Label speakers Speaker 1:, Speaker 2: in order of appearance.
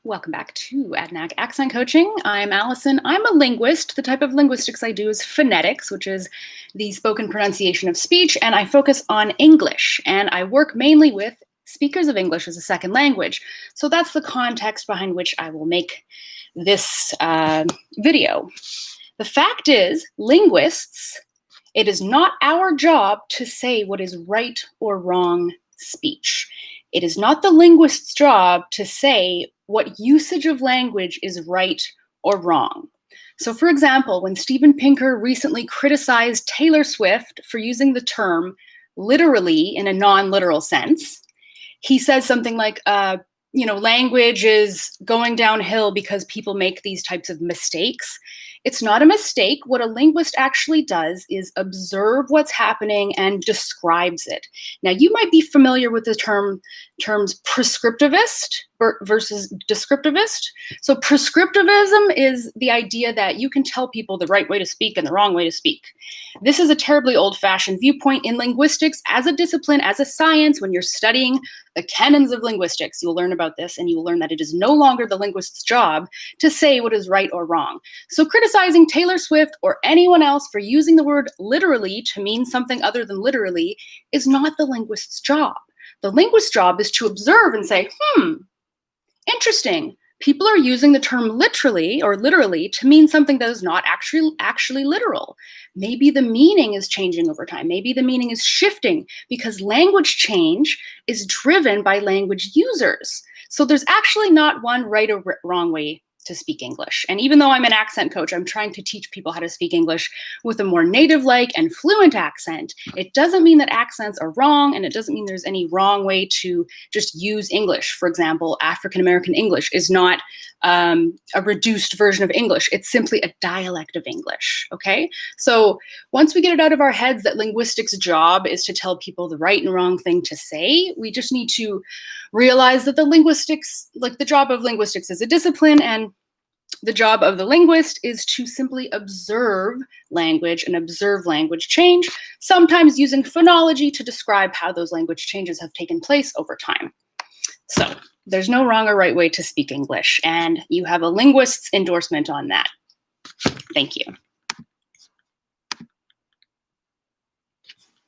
Speaker 1: Welcome back to ADNAC Accent Coaching. I'm Allison. I'm a linguist. The type of linguistics I do is phonetics, which is the spoken pronunciation of speech, and I focus on English, and I work mainly with speakers of English as a second language. So that's the context behind which I will make this video. The fact is, linguists, it is not our job to say what is right or wrong speech. It is not the linguist's job to say what usage of language is right or wrong. So for example, when Steven Pinker recently criticized Taylor Swift for using the term literally in a non-literal sense, he says something like, language is going downhill because people make these types of mistakes. It's not a mistake. What a linguist actually does is observe what's happening and describes it. Now, you might be familiar with the terms prescriptivist versus descriptivist. So prescriptivism is the idea that you can tell people the right way to speak and the wrong way to speak. This is a terribly old-fashioned viewpoint in linguistics as a discipline, as a science. When you're studying the canons of linguistics, you'll learn about this, and you will learn that it is no longer the linguist's job to say what is right or wrong. So criticizing Taylor Swift or anyone else for using the word literally to mean something other than literally is not the linguist's job. The linguist's job is to observe and say, interesting. People are using the term literally or literally to mean something that is not actually literal. Maybe the meaning is changing over time. Maybe the meaning is shifting because language change is driven by language users. So there's actually not one right or wrong way to speak English. And even though I'm an accent coach, I'm trying to teach people how to speak English with a more native-like and fluent accent. It doesn't mean that accents are wrong, and it doesn't mean there's any wrong way to just use English. For example, African-American English is not a reduced version of English. It's simply a dialect of English, okay? So once we get it out of our heads that linguistics' job is to tell people the right and wrong thing to say, we just need to realize that the job of linguistics is a discipline, and the job of the linguist is to simply observe language and observe language change, sometimes using phonology to describe how those language changes have taken place over time. So there's no wrong or right way to speak English, and you have a linguist's endorsement on that. Thank you.